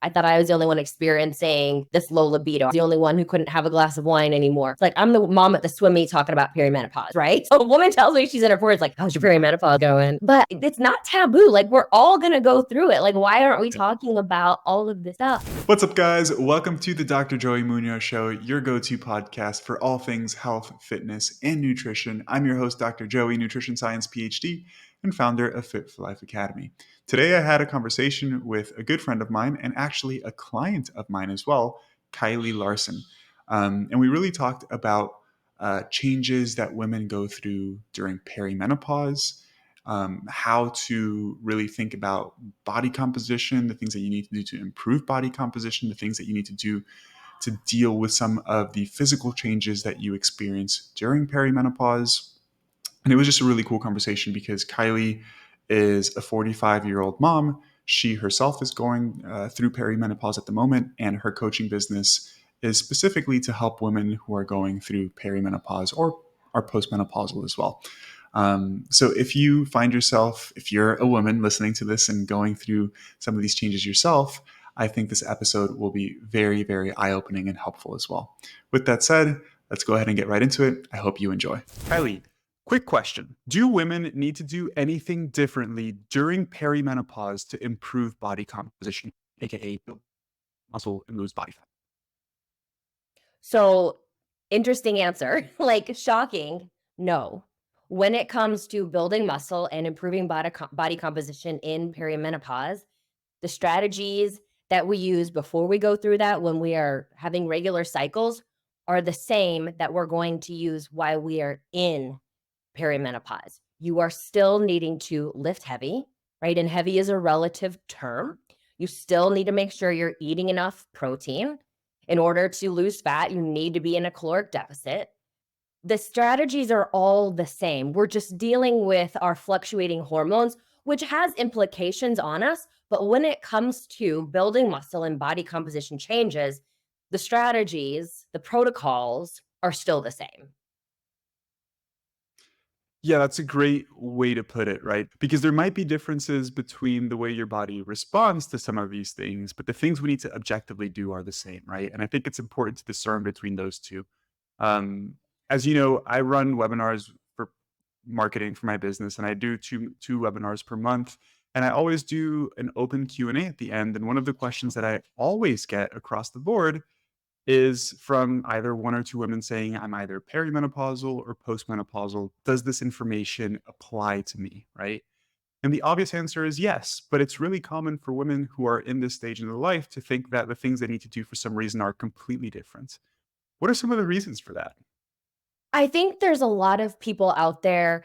I thought I was the only one experiencing this low libido. I was the only one who couldn't have a glass of wine anymore. It's like I'm the mom at the swim meet talking about perimenopause, right? So a woman tells me she's in her 40s, like, how's your perimenopause going? But it's not taboo. Like, we're all going to go through it. Like, why aren't we talking about all of this stuff? What's up, guys? Welcome to the Dr. Joey Munoz Show, your go-to podcast for all things health, fitness, and nutrition. I'm your host, Dr. Joey, Nutrition Sciences Ph.D., and founder of Fit for Life Academy. Today, I had a conversation with a good friend of mine and actually a client of mine as well, Kylie Larson. And we really talked about changes that women go through during perimenopause, how to really think about body composition, the things that you need to do to improve body composition, the things that you need to do to deal with some of the physical changes that you experience during perimenopause. And it was just a really cool conversation because Kylie is a 45-year-old mom. She herself is going through perimenopause at the moment, and her coaching business is specifically to help women who are going through perimenopause or are postmenopausal as well. So if you find yourself, if you're a woman listening to this and going through some of these changes yourself, I think this episode will be very, very eye-opening and helpful as well. With that said, let's go ahead and get right into it. I hope you enjoy. Kylie, quick question. Do women need to do anything differently during perimenopause to improve body composition, aka build muscle and lose body fat? So, interesting answer. Like, shocking. No. When it comes to building muscle and improving body composition in perimenopause, the strategies that we use before we go through that when we are having regular cycles are the same that we're going to use while we are in perimenopause. You are still needing to lift heavy, right? And heavy is a relative term. You still need to make sure you're eating enough protein. In order to lose fat, you need to be in a caloric deficit. The strategies are all the same. We're just dealing with our fluctuating hormones, which has implications on us. But when it comes to building muscle and body composition changes, the strategies, the protocols are still the same. Yeah, that's a great way to put it, right? Because there might be differences between the way your body responds to some of these things, but the things we need to objectively do are the same, right? And I think it's important to discern between those two. Um, as you know, I run webinars for marketing for my business, and I do two webinars per month. And I always do an open Q&A at the end. And one of the questions that I always get across the board is from either one or two women saying, I'm either perimenopausal or postmenopausal. Does this information apply to me, right? And the obvious answer is yes, but it's really common for women who are in this stage in their life to think that the things they need to do for some reason are completely different. What are some of the reasons for that? I think there's a lot of people out there,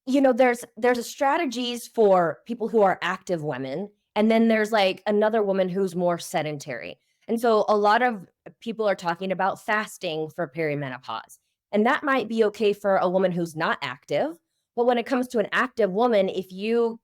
there's strategies for people who are active women, and then there's like another woman who's more sedentary. And so a lot of people are talking about fasting for perimenopause. And that might be okay for a woman who's not active, but when it comes to an active woman, if you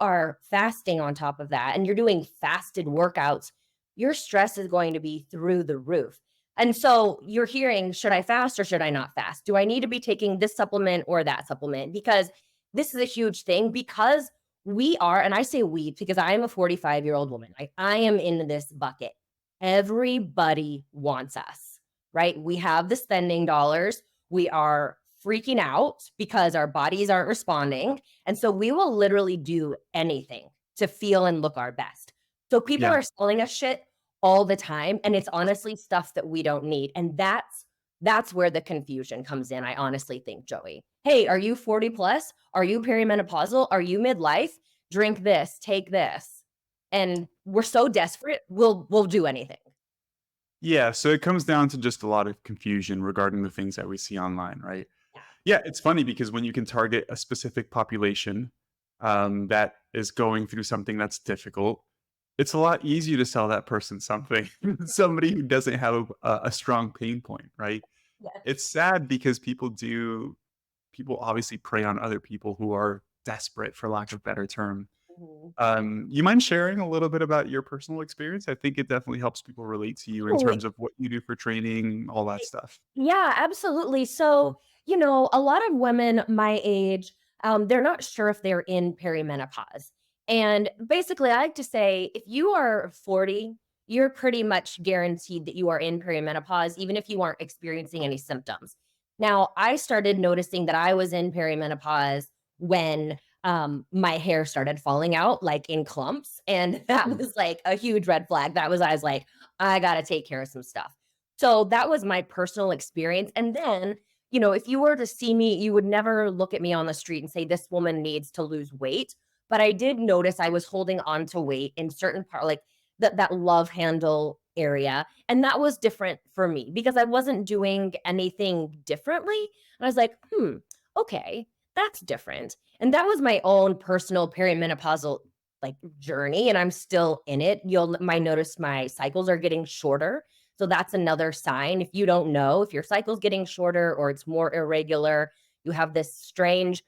are fasting on top of that and you're doing fasted workouts, your stress is going to be through the roof. And so you're hearing, should I fast or should I not fast? Do I need to be taking this supplement or that supplement? Because this is a huge thing because we are, and I say we because I am a 45-year-old woman. I am in this bucket. Everybody wants us, right? We have the spending dollars. We are freaking out because our bodies aren't responding. And so we will literally do anything to feel and look our best. So people Yeah. are selling us shit all the time, and it's honestly stuff that we don't need. And that's where the confusion comes in. I honestly think, Joey. Hey, are you 40 plus? Are you perimenopausal? Are you midlife? Drink this, take this. And we're so desperate, we'll do anything. Yeah, so it comes down to just a lot of confusion regarding the things that we see online, right? Yeah. Yeah, it's funny because when you can target a specific population that is going through something that's difficult, it's a lot easier to sell that person something than somebody who doesn't have a strong pain point, right? Yes. It's sad because people obviously prey on other people who are desperate, for lack of a better term. Mhm. You mind sharing a little bit about your personal experience? I think it definitely helps people relate to you in Oh, terms of what you do for training, all that stuff. yeah, absolutely. So, a lot of women my age, they're not sure if they're in perimenopause. And basically, I like to say if you are 40, you're pretty much guaranteed that you are in perimenopause, even if you aren't experiencing any symptoms. Now, I started noticing that I was in perimenopause when my hair started falling out like in clumps. And that Mm. was like a huge red flag. I was like, I got to take care of some stuff. So that was my personal experience. And then, if you were to see me, you would never look at me on the street and say, this woman needs to lose weight, but I did notice I was holding on to weight in certain part, like that love handle area. And that was different for me because I wasn't doing anything differently. And I was like, okay, that's different. And that was my own personal perimenopausal like journey. And I'm still in it. You'll might notice my cycles are getting shorter. So that's another sign. If you don't know if your cycle's getting shorter or it's more irregular, you have this strange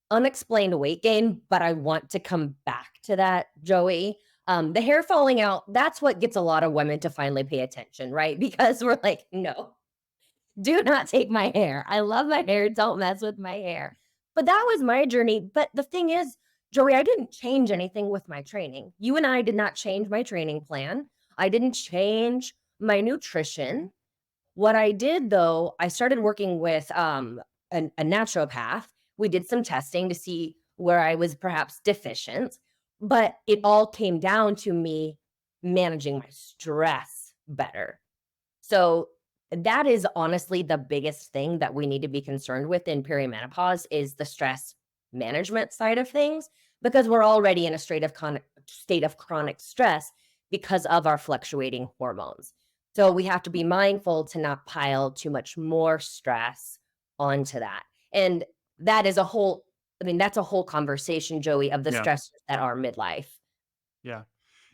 unexplained weight gain, but I want to come back to that, Joey. The hair falling out, that's what gets a lot of women to finally pay attention, right? Because we're like, no, do not take my hair. I love my hair. Don't mess with my hair. But that was my journey. But the thing is, Joey, I didn't change anything with my training. You and I did not change my training plan. I didn't change my nutrition. What I did though, I started working with a naturopath. We did some testing to see where I was perhaps deficient, but it all came down to me managing my stress better. So that is honestly the biggest thing that we need to be concerned with in perimenopause is the stress management side of things because we're already in a state of chronic stress because of our fluctuating hormones. So we have to be mindful to not pile too much more stress onto that. And that is a whole I mean that's a whole conversation, Joey, of the Yeah. stressors that are midlife. Yeah.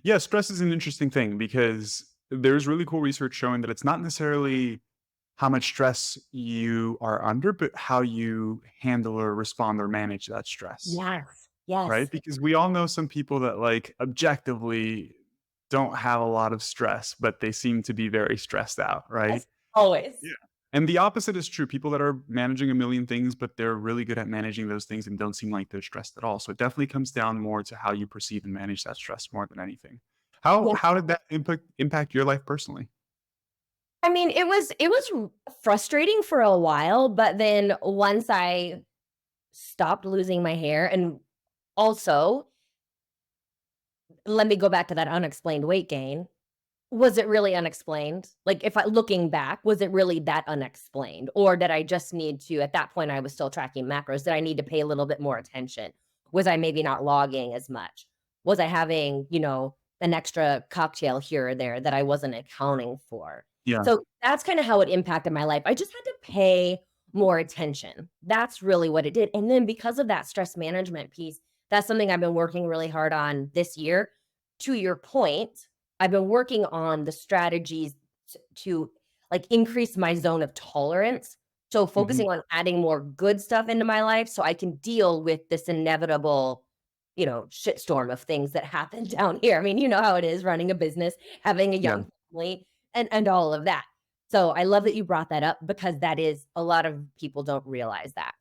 Yeah, stress is an interesting thing because there's really cool research showing that it's not necessarily how much stress you are under, but how you handle or respond or manage that stress, Yes. right? Yes. Because we all know some people that like objectively don't have a lot of stress, but they seem to be very stressed out, right? Yes. Always. Yeah. And the opposite is true. People that are managing a million things, but they're really good at managing those things and don't seem like they're stressed at all. So it definitely comes down more to how you perceive and manage that stress more than anything. How did that impact your life personally? I mean, it was frustrating for a while, but then once I stopped losing my hair and also, let me go back to that unexplained weight gain. Was it really unexplained? Like, if I looking back, was it really that unexplained? Or did I just need to at that point, I was still tracking macros. Did I need to pay a little bit more attention? Was I maybe not logging as much? Was I having, an extra cocktail here or there that I wasn't accounting for? Yeah. So that's kind of how it impacted my life. I just had to pay more attention. That's really what it did. And then because of that stress management piece, that's something I've been working really hard on this year. To your point, I've been working on the strategies to like increase my zone of tolerance. So Mhm. focusing on adding more good stuff into my life so I can deal with this inevitable, shitstorm of things that happen down here. I mean, you know how it is running a business, having a Yeah. young family and all of that. So I love that you brought that up because that is a lot of people don't realize that.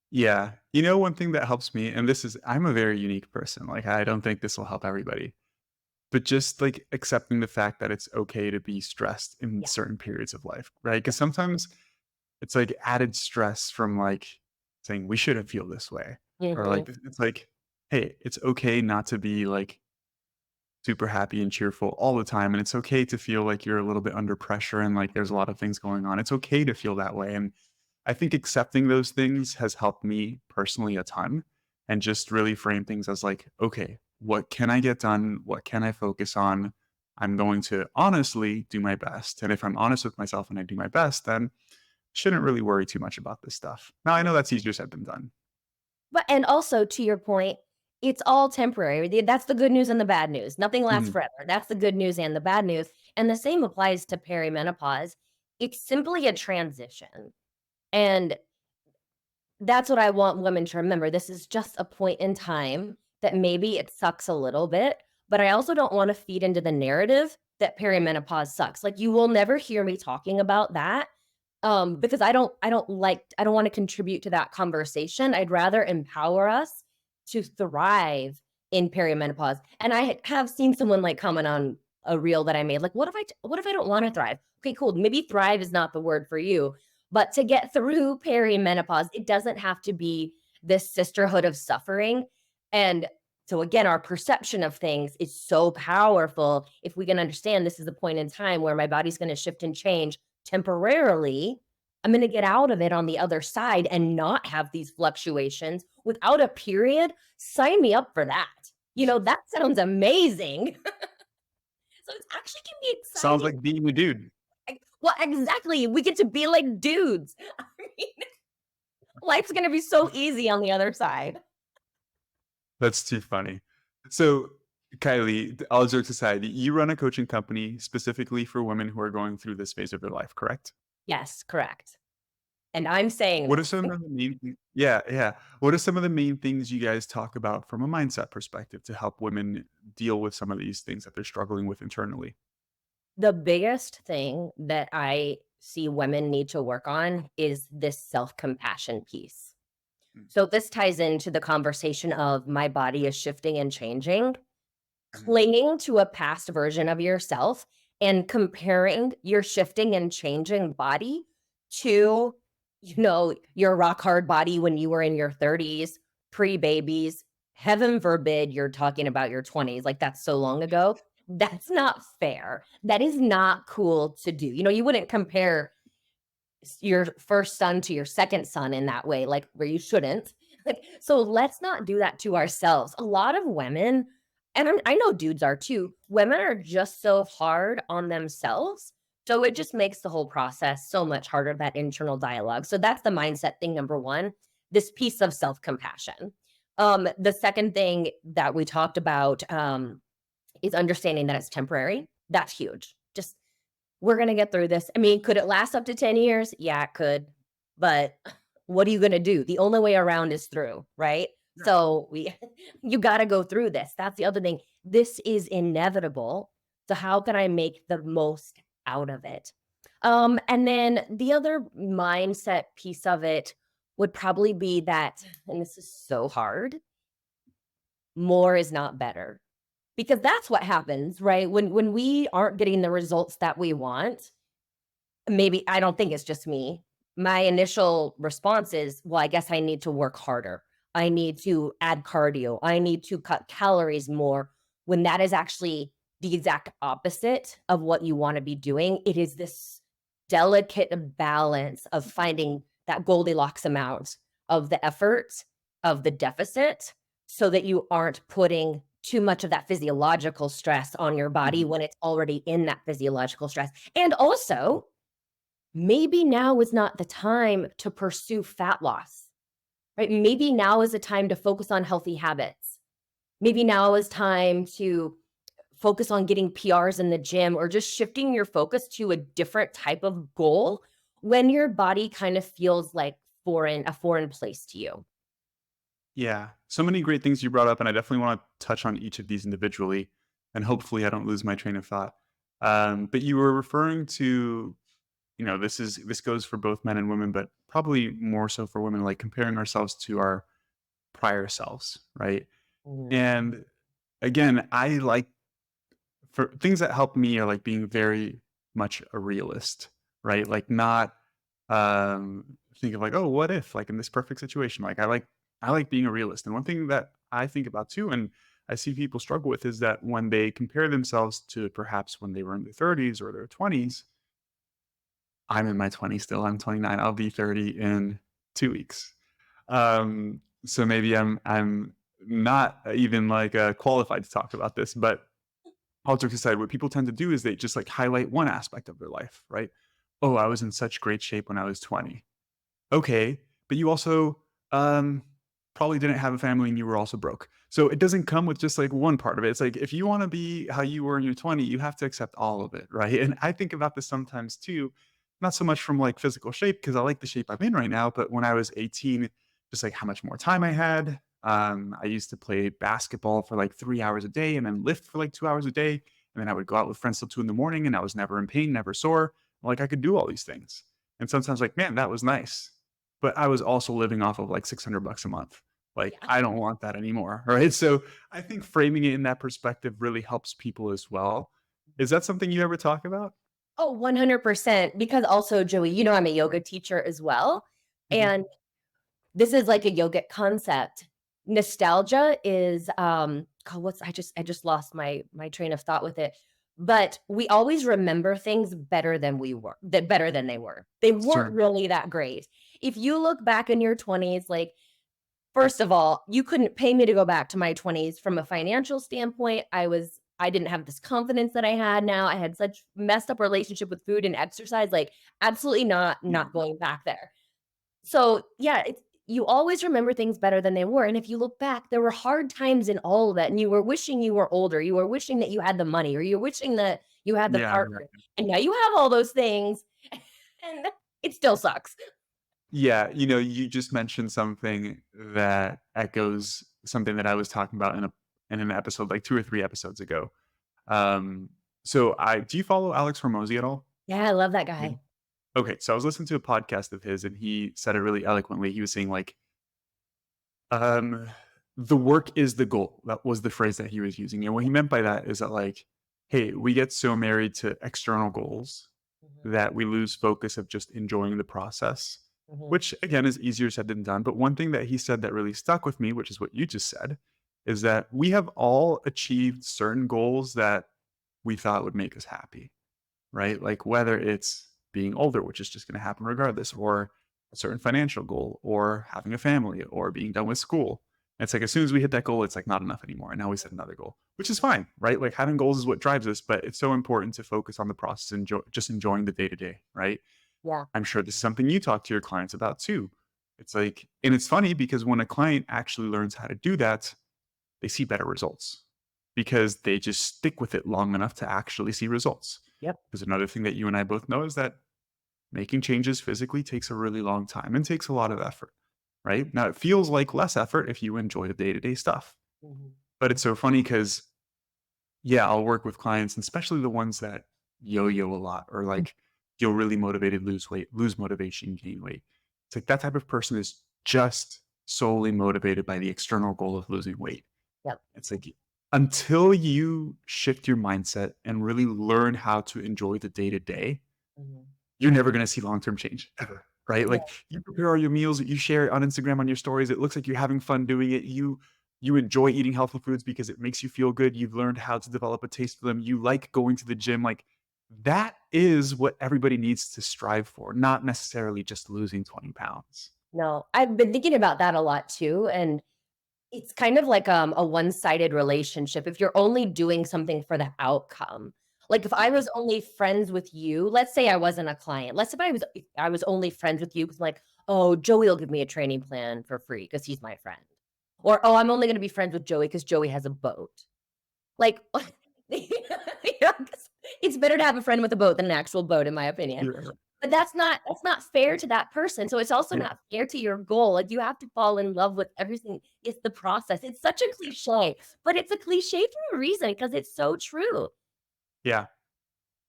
Yeah. You know, one thing that helps me, and this is, I'm a very unique person. Like, I don't think this will help everybody, but just like accepting the fact that it's okay to be stressed in Yeah. certain periods of life, right? Yeah. Because sometimes it's like added stress from like saying we shouldn't feel this way, or Mhm. like it's like, hey, it's okay not to be like super happy and cheerful all the time, and it's okay to feel like you're a little bit under pressure and like there's a lot of things going on. It's okay to feel that way, and I think accepting those things has helped me personally a ton, and just really frame things as like, okay, what can I get done? What can I focus on? I'm going to honestly do my best. And if I'm honest with myself and I do my best, then shouldn't really worry too much about this stuff. Now, I know that's easier said than done. But and also to your point, it's all temporary. That's the good news and the bad news. Nothing lasts Mhm. forever. That's the good news and the bad news. And the same applies to perimenopause. It's simply a transition. And that's what I want women to remember. This is just a point in time that maybe it sucks a little bit, but I also don't want to feed into the narrative that perimenopause sucks. Like you will never hear me talking about that because I don't want to contribute to that conversation. I'd rather empower us to thrive in perimenopause. And I have seen someone like comment on a reel that I made, like, what if I don't want to thrive? Okay, cool. Maybe thrive is not the word for you, but to get through perimenopause, it doesn't have to be this sisterhood of suffering. And so again, our perception of things is so powerful if we can understand this is the point in time where my body's going to shift and change temporarily. I'm going to get out of it on the other side and not have these fluctuations without a period. Sign me up for that. That sounds amazing. So it actually can be Sounds exciting. like being a dude. Well, exactly. We get to be like dudes. I mean, life's going to be so easy on the other side. That's too funny. So, Kylie, all jokes aside, you run a coaching company specifically for women who are going through this phase of their life, correct? Yes, correct. And I'm saying What are this. some of the yeah, yeah. What are some of the main things you guys talk about from a mindset perspective to help women deal with some of these things that they're struggling with internally? The biggest thing that I see women need to work on is this self-compassion piece. Mm, So this ties into the conversation of my body is shifting and changing. mhm, Clinging to a past version of yourself and comparing your shifting and changing body to, your rock hard body when you were in your 30s, pre-babies. Heaven forbid you're talking about your 20s. Like that's so long ago. That's not fair. That is not cool to do. You wouldn't compare your first son to your second son in that way, like where you shouldn't. Like, so let's not do that to ourselves. A lot of women, and I know dudes are too, women are just so hard on themselves. So it just makes the whole process so much harder, that internal dialogue. So that's the mindset thing, number one, this piece of self compassion. The second thing that we talked about is understanding that it's temporary. That's huge. Just we're gonna get through this. I mean, could it last up to 10 years? Yeah, it could. But what are you gonna do? The only way around is through, right? yeah. So you gotta go through this. That's the other thing. This is inevitable. So how can I make the most out of it? And then the other mindset piece of it would probably be that, and this is so hard, more is not better. Because that's what happens, right? When we aren't getting the results that we want, maybe I don't think it's just me. My initial response is, well, I guess I need to work harder. I need to add cardio. I need to cut calories more, when that is actually the exact opposite of what you want to be doing. It is this delicate balance of finding that Goldilocks amount of the effort, of the deficit, so that you aren't putting too much of that physiological stress on your body Mhm. when it's already in that physiological stress. And also, maybe now is not the time to pursue fat loss, right? Maybe now is the time to focus on healthy habits. Maybe now is time to focus on getting PRs in the gym, or just shifting your focus to a different type of goal when your body kind of feels like a foreign place to you. Yeah. So many great things you brought up, and I definitely want to touch on each of these individually, and hopefully I don't lose my train of thought. But you were referring to, this goes for both men and women, but probably more so for women, like comparing ourselves to our prior selves, right? Mhm. And again, I like for things that help me are like being very much a realist, right? Like not think of like, oh, what if like in this perfect situation? Like I like being a realist. And one thing that I think about too, and I see people struggle with, is that when they compare themselves to perhaps when they were in their 30s or their 20s. I'm in my 20s still. I'm 29. I'll be 30 in 2 weeks. So maybe I'm not even like qualified to talk about this, but all jokes aside, what people tend to do is they just like highlight one aspect of their life, right? Oh, I was in such great shape when I was 20. Okay, but you also um, probably didn't have a family and you were also broke. So it doesn't come with just like one part of it. It's like if you want to be how you were in your 20, you have to accept all of it, right? And I think about this sometimes too, not so much from like physical shape because I like the shape I'm in right now, but when I was 18, just like how much more time I had. I used to play basketball for like 3 hours a day and then lift for like 2 hours a day. And then I would go out with friends till 2 in the morning and I was never in pain, never sore. Like I could do all these things. And sometimes like, man, that was nice, but I was also living off of like $600 a month. Like, Yeah. I don't want that anymore, right? So I think framing it in that perspective really helps people as well. Is that something you ever talk about? Oh, 100%. Because also, Joey, I'm a yoga teacher as well. Mhm. And this is like a yogic concept. Nostalgia is God, I just lost my train of thought with it. But we always remember things better than they were. They weren't Sure. really that great. If you look back in your 20s, like, first of all, you couldn't pay me to go back to my 20s from a financial standpoint. I didn't have this confidence that I had now. I had such messed up relationship with food and exercise, like, absolutely Yeah. not going back there. So, yeah, you always remember things better than they were, and if you look back, there were hard times in all of that, and you were wishing you were older, you were wishing that you had the money, or you're wishing that you had the Yeah, partner, and now you have all those things, and it still sucks. yeah, you just mentioned something that echoes something that I was talking about in an episode like 2 or 3 episodes ago. Um, so I do you follow Alex Hormozy at all? Yeah, I love that Yeah. guy. Okay, so I was listening to a podcast of his, and he said it really eloquently. He was saying, like, um, "The work is the goal." That was the phrase that he was using, and what he meant by that is that, like, hey, we get so married to external goals Mhm, that we lose focus of just enjoying the process, mhm, which again is easier said than done. But one thing that he said that really stuck with me, which is what you just said, is that we have all achieved certain goals that we thought would make us happy, right? Like whether it's being older, which is just going to happen regardless, or a certain financial goal, or having a family, or being done with school. And it's like as soon as we hit that goal, it's like not enough anymore. And now we set another goal, which is fine, right? Like having goals is what drives us, but it's so important to focus on the process and just enjoying the day to day, right? yeah, I'm sure this is something you talk to your clients about too. It's like, and it's funny because when a client actually learns how to do that, they see better results because they just stick with it long enough to actually see results. yep, Because another thing that you and I both know is that making changes physically takes a really long time and takes a lot of effort, right? Now, it feels like less effort if you enjoy the day to day stuff. mhm, But it's so funny because, yeah, I'll work with clients, and especially the ones that yo yo a lot or like feel really motivated, lose weight, lose motivation, gain weight. It's like that type of person is just solely motivated by the external goal of losing weight. yep, It's like until you shift your mindset and really learn how to enjoy the day to day, mhm, you're never going to see long term change ever. Right? yeah, Like you prepare all your meals, you share it on Instagram on your stories. It looks like you're having fun doing it. You enjoy eating healthy foods because it makes you feel good. You've learned how to develop a taste for them. You like going to the gym. Like that is what everybody needs to strive for, not necessarily just losing 20 pounds. no, I've been thinking about that a lot too, and it's kind of like, a one-sided relationship if you're only doing something for the outcome. Like, if I was only friends with you, let's say I wasn't a client, let's say if I was only friends with you because, like, "Oh, Joey will give me a training plan for free because he's my friend." Or, "Oh, I'm only gonna be friends with Joey because Joey has a boat." Like, you know, 'cause it's better to have a friend with a boat than an actual boat, in my opinion. Yeah. But that's not fair to that person, so it's also Yeah. not fair to your goal, like, you have to fall in love with everything. It's the process. It's such a cliche, but it's a cliche for a reason because it's so true. Yeah.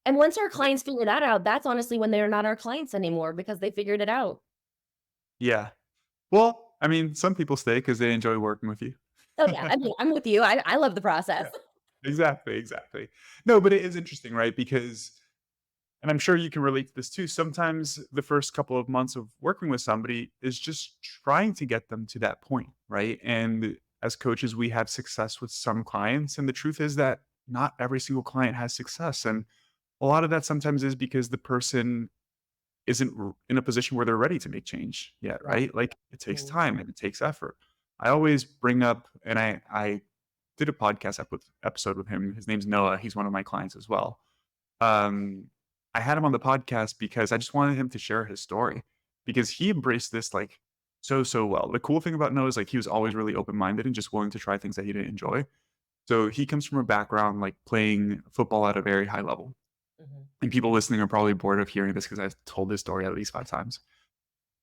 And once our clients figure that out, that's honestly when they're not our clients anymore because they figured it out. Yeah. Well, I mean, some people stay because they enjoy working with you. Oh, yeah, I mean, I'm with you. I love the process. Yeah. Exactly, exactly. No, but it is interesting, right? Because and I'm sure you can relate to this too. Sometimes the first couple of months of working with somebody is just trying to get them to that point, right? And as coaches, we have success with some clients. And the truth is that not every single client has success. And a lot of that sometimes is because the person isn't in a position where they're ready to make change yet, Yeah. right? Like it takes Mhm, time and it takes effort. I always bring up, and I did a podcast episode with him. His name's Noah. He's one of my clients as well. Um, I had him on the podcast because I just wanted him to share his story because he embraced this like so well. The cool thing about Noah is like he was always really open minded and just willing to try things that he didn't enjoy. So he comes from a background like playing football at a very high level. mhm, And people listening are probably bored of hearing this because I've told this story at least 5 times.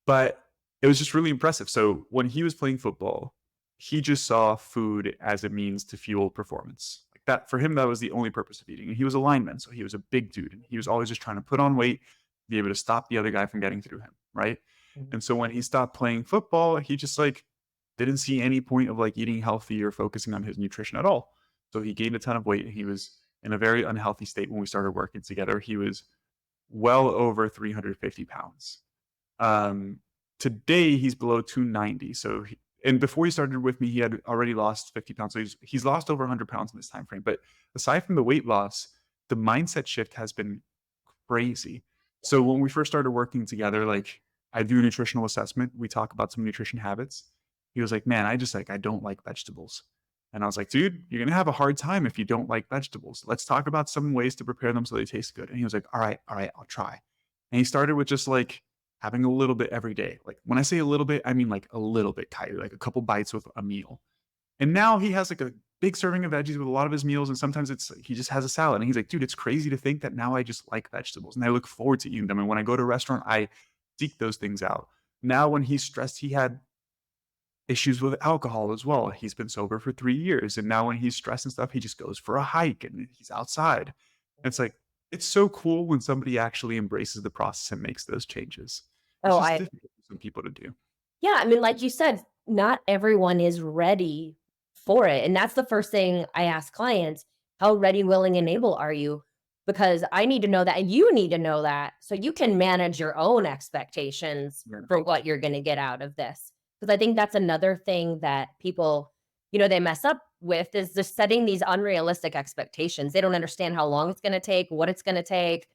But it was just really impressive. So when he was playing football, he just saw food as a means to fuel performance. Like that for him, that was the only purpose of eating. And he was a lineman, so he was a big dude, and he was always just trying to put on weight, be able to stop the other guy from getting through him, right? mhm, And so when he stopped playing football, he just like didn't see any point of like eating healthy or focusing on his nutrition at all. So he gained a ton of weight. He was in a very unhealthy state when we started working together. He was well over 350 pounds. Um, Today he's below 290. And before he started with me, he had already lost 50 pounds. So he's lost over 100 pounds in this time frame. But aside from the weight loss, the mindset shift has been crazy. So when we first started working together, like I do a nutritional assessment, we talk about some nutrition habits. He was like, "Man, I don't like vegetables." And I was like, "Dude, you're gonna have a hard time if you don't like vegetables. Let's talk about some ways to prepare them so they taste good." And he was like, all right, I'll try." And he started with just like having a little bit every day. Like when I say a little bit, I mean like a little bit, Kylie, like a couple bites with a meal. And now he has like a big serving of veggies with a lot of his meals. And sometimes he just has a salad. And he's like, "Dude, it's crazy to think that now I just like vegetables and I look forward to eating them. And when I go to a restaurant, I seek those things out." Now, when he's stressed, he had issues with alcohol as well. He's been sober for 3 years. And now when he's stressed and stuff, he just goes for a hike and he's outside. And it's like, it's so cool when somebody actually embraces the process and makes those changes. It's Oh, just I difficult for some people to do. Yeah, I mean, like you said, not everyone is ready for it. And that's the first thing I ask clients, how ready, willing, and able are you? Because I need to know that, and you need to know that so you can manage your own expectations Yeah. for what you're going to get out of this. Because I think that's another thing that people, they mess up with is just setting these unrealistic expectations. They don't understand how long it's going to take, what it's going to take,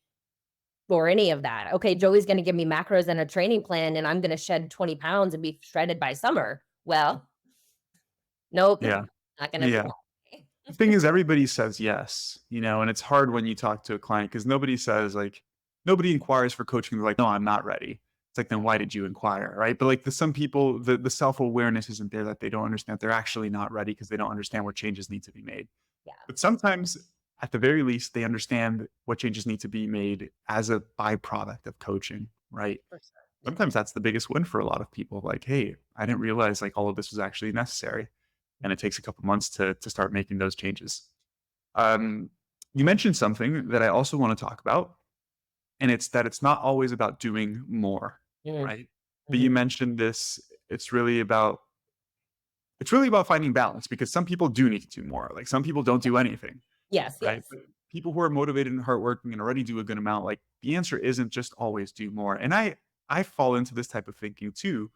or any of that. Okay, Joey's gonna give me macros and a training plan, and I'm gonna shed 20 pounds and be shredded by summer. Well, nope, Yeah. not gonna be Yeah. that way. The thing is everybody says yes, and it's hard when you talk to a client because nobody says like nobody inquires for coaching. They're like, "No, I'm not ready." It's like, then why did you inquire? Right. But like some people, the self-awareness isn't there that they don't understand they're actually not ready because they don't understand where changes need to be made. Yeah, But sometimes at the very least, they understand what changes need to be made as a byproduct of coaching. Right. for sure. Sometimes that's the biggest win for a lot of people. Like, hey, I didn't realize like all of this was actually necessary. And it takes a couple months to start making those changes. Um, you mentioned something that I also want to talk about, and it's that it's not always about doing more, Mm, right? But you mhm. mentioned this. It's really about finding balance because some people do need to do more. Like some people don't do anything, Yes, right? yes. But people who are motivated and hardworking and already do a good amount, like the answer isn't just always do more. And I fall into this type of thinking too,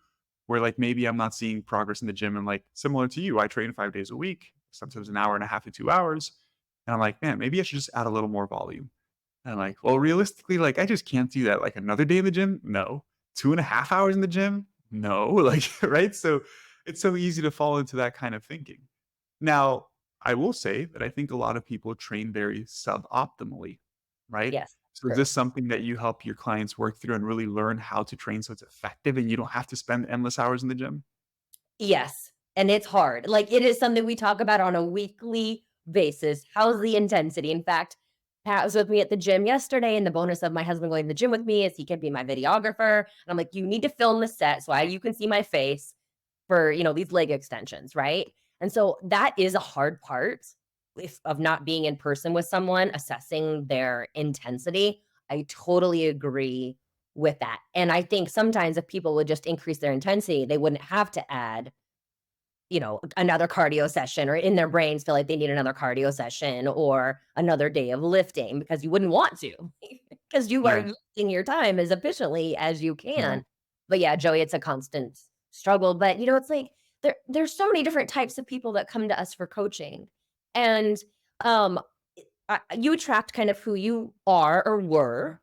where like maybe I'm not seeing progress in the gym and like similar to you, I train 5 days a week, sometimes an hour and a half to 2 hours. And I'm like, man, maybe I should just add a little more volume. And I'm like, well, realistically, like I just can't do that. Like another day in the gym? No. 2.5 hours in the gym? No. Like, right. So it's so easy to fall into that kind of thinking. Now, I will say that I think a lot of people train very suboptimally, right? Yes, So is true. this something that you help your clients work through and really learn how to train so it's effective and you don't have to spend endless hours in the gym? Yes, and it's hard. Like, it is something we talk about on a weekly basis. How's the intensity? In fact, Pat was with me at the gym yesterday, and the bonus of my husband going to the gym with me is he can be my videographer. And I'm like, you need to film the set so you can see my face for, these leg extensions, right? And so that is a hard part of not being in person with someone, assessing their intensity. I totally agree with that. And I think sometimes if people would just increase their intensity, they wouldn't have to add another cardio session or in their brains feel like they need another cardio session or another day of lifting because you wouldn't want to because you are Yeah. using your time as efficiently as you Yeah. can. But yeah, Joey, it's a constant struggle. But it's like there's so many different types of people that come to us for coaching. And um you attract kind of who you are or were.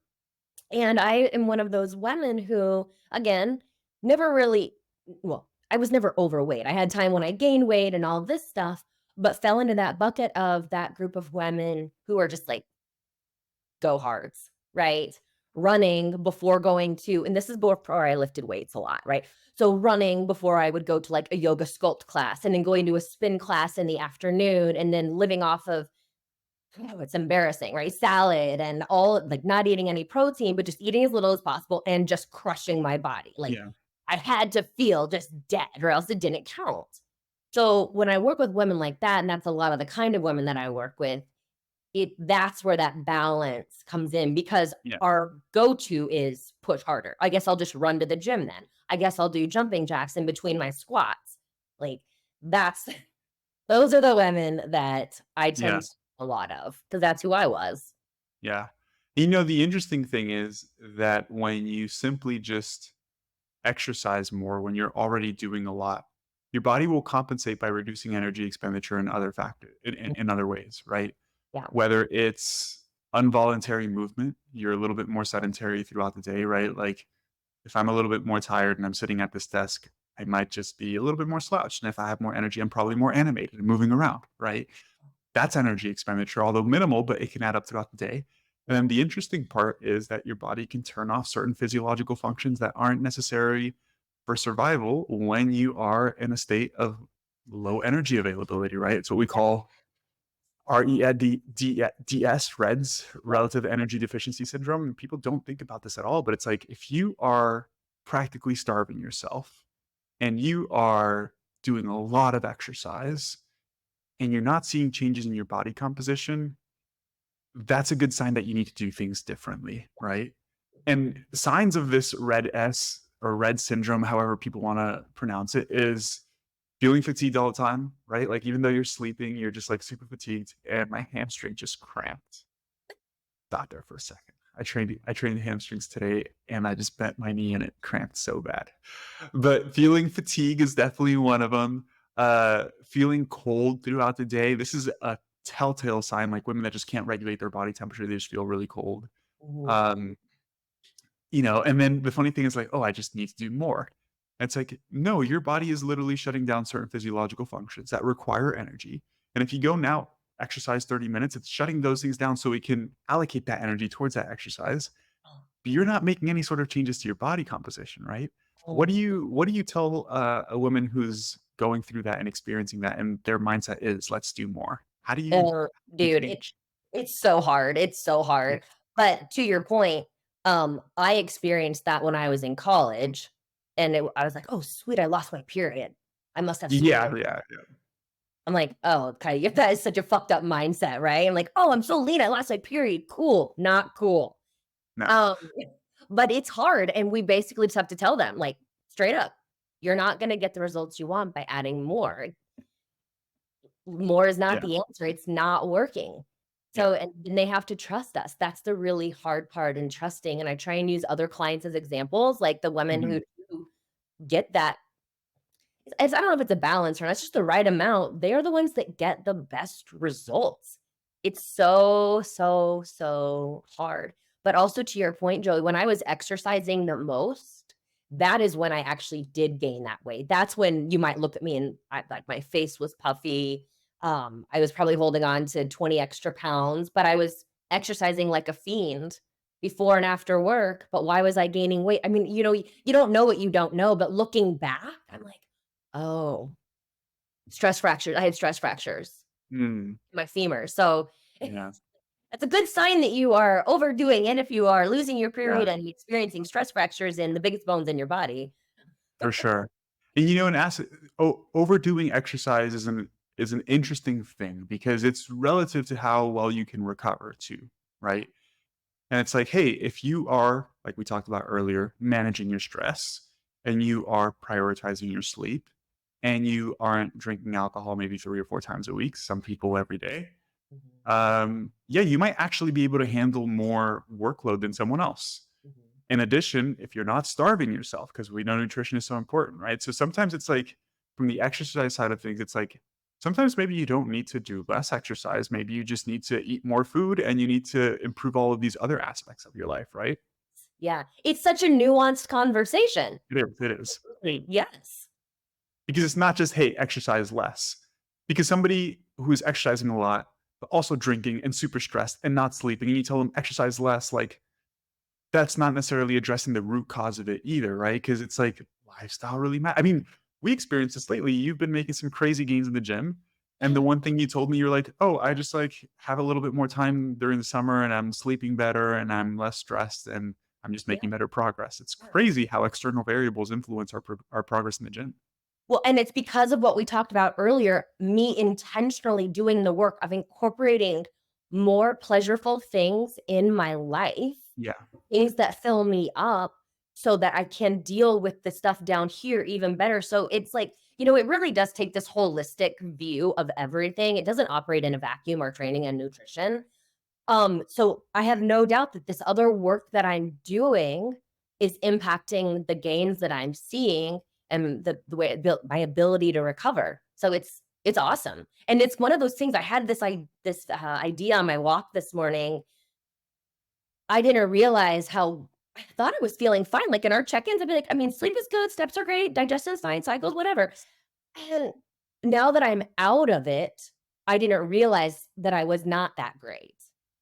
And I am one of those women who, again, never really, well, I was never overweight. I had time when I gained weight and all this stuff, but fell into that bucket of that group of women who are just like go hards, right? Running before going to, and this is before I lifted weights a lot, right? So running before I would go to like a yoga sculpt class and then going to a spin class in the afternoon and then living off of it's embarrassing, right? Salad and all like not eating any protein, but just eating as little as possible and just crushing my body. Like Yeah. I had to feel just dead or else it didn't count. So when I work with women like that, and that's a lot of the kind of women that I work with, that's where that balance comes in because Yeah. our go-to is push harder. I guess I'll just run to the gym then. I guess I'll do jumping jacks in between my squats. Like, that's those are the women that I tend to Yes. a lot of, because that's who I was. Yeah. You know, the interesting thing is that when you simply just exercise more, when you're already doing a lot, your body will compensate by reducing energy expenditure in other factor in other ways, right? Yeah. Whether it's involuntary movement, you're a little bit more sedentary throughout the day, right? Like if I'm a little bit more tired and I'm sitting at this desk, I might just be a little bit more slouched. And if I have more energy, I'm probably more animated and moving around, right? That's energy expenditure, although minimal, but it can add up throughout the day. And Yeah. then the interesting part is that your body can turn off certain physiological functions that aren't necessary for survival when you are in a state of low energy availability, right? It's what we call REDS, Yeah. relative energy deficiency syndrome. And people don't think about this at all, but it's like if you are practically starving yourself and you are doing a lot of exercise and you're not seeing changes in your body composition, that's a good sign that you need to do things differently, right? And signs of this red S or red syndrome, however people want to pronounce it, is feeling fatigued all the time, right? Like even though you're sleeping, you're just like super fatigued, and my hamstring just cramped. Stop there for a second. I trained the hamstrings today, and I just bent my knee and it cramped so bad. But feeling fatigue is definitely one of them. Feeling cold throughout the day. This is a telltale sign, like women that just can't regulate their body temperature. They just feel really cold. Mhm. Um, and then the funny thing is like, oh, I just need to do more. And it's like, no, your body is literally shutting down certain physiological functions that require energy. And if you go now exercise 30 minutes, it's shutting those things down so we can allocate that energy towards that exercise. But you're not making any sort of changes to your body composition, right? What do Mhm. you tell a woman who's going through that and experiencing that, and their mindset is, let's do more? How do you Dude, change? it's so hard, it's so Yeah. hard. But to your point, I experienced that when I was in college, and I was like, "Oh, sweet, I lost my period. I must have sweet." Yeah, yeah, yeah. I'm like, "Oh, okay, that is such a fucked up mindset, right?" I'm like, "Oh, I'm so lean, I lost my period. Cool, not cool." No. Um, but it's hard, and we basically just have to tell them, like, straight up, "You're not gonna get the results you want by adding more. More is not Yeah, the answer, it's not working." yeah. So, and then they have to trust us. That's the really hard part in trusting, and I try and use other clients as examples, like the women Mhm. who do get that. I don't know if it's a balance or not, it's just the right amount. They are the ones that get the best results. It's so, so, so hard. But also to your point, Joey, when I was exercising the most, that is when I actually did gain that weight. That's when you might look at me and like my face was puffy. I was probably holding on to 20 extra pounds, but I was exercising like a fiend before and after work. But why was I gaining weight? I mean, you don't know what you don't know, but looking back, I'm like, oh, stress fractures. I had stress fractures Mm, in my femur. So yeah, that's a good sign that you are overdoing it if you are losing your yeah, period and experiencing stress fractures in the biggest bones in your body. for sure. And, an acid overdoing exercise is an interesting thing because it's relative to how well you can recover too, right? And it's like, hey, if you are, like we talked about earlier, managing your stress and you are prioritizing your sleep and you aren't drinking alcohol maybe 3 or 4 times a week, some people every day, Mhm, yeah, you might actually be able to handle more workload than someone else. mhm. In addition, if you're not starving yourself, because we know nutrition is so important, right? So sometimes it's like from the exercise side of things, it's like sometimes maybe you don't need to do less exercise. Maybe you just need to eat more food and you need to improve all of these other aspects of your life, right? Yeah, it's such a nuanced conversation. It is. It is. Yes. Because it's not just, hey, exercise less. Because somebody who is exercising a lot, but also drinking and super stressed and not sleeping, and you tell them exercise less, like that's not necessarily addressing the root cause of it either, right? Because it's like lifestyle really matters. I mean, we experienced this lately. You've been making some crazy gains in the gym. And the one thing you told me, you're like, oh, I just like have a little bit more time during the summer and I'm sleeping better and I'm less stressed and I'm just Yeah. making better progress. It's crazy how external variables influence our progress in the gym. Well, and it's because of what we talked about earlier, me intentionally doing the work of incorporating more pleasurable things in my life, Yeah. things that fill me up so that I can deal with the stuff down here even better. So it's like It really does take this holistic view of everything. It doesn't operate in a vacuum or training and nutrition. So I have no doubt that this other work that I'm doing is impacting the gains that I'm seeing and the way it built my ability to recover. So it's awesome. And it's one of those things. I had this idea on my walk this morning. I didn't realize how I thought I was feeling fine. Like in our check-ins, I'd be like, I mean, sleep is good, steps are great, digestion's fine, cycles, whatever. And now that I'm out of it, I didn't realize that I was not that great.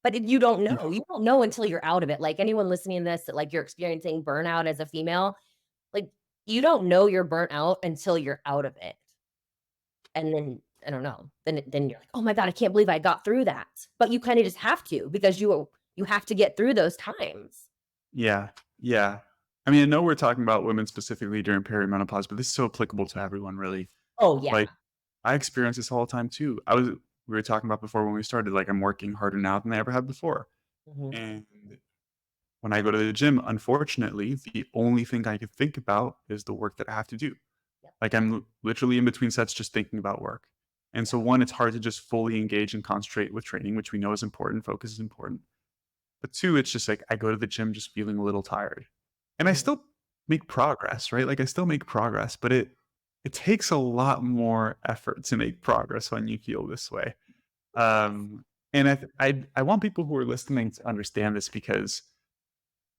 But you don't Yeah. know. You don't know until you're out of it. Like anyone listening to this that like you're experiencing burnout as a female, like you don't know you're burnt out until you're out of it. And then I don't know. Then you're like, "Oh my god, I can't believe I got through that." But you kind of just have to because you have to get through those times. Yeah. Yeah. I mean, I know we're talking about women specifically during perimenopause, but this is so applicable to everyone, really. Oh yeah. Like, I experience this all the time too. We were talking about before when we started, like, I'm working harder now than I ever have before. Mhm. And when I go to the gym, unfortunately, the only thing I can think about is the work that I have to do. Yep. Like, I'm literally in between sets just thinking about work. And so, one, it's hard to just fully engage and concentrate with training, which we know is important. Focus is important. But two, it's just like I go to the gym just feeling a little tired. And I Mhm. still make progress, right? Like I still make progress, but it takes a lot more effort to make progress when you feel this way. Um, and I want people who are listening to understand this because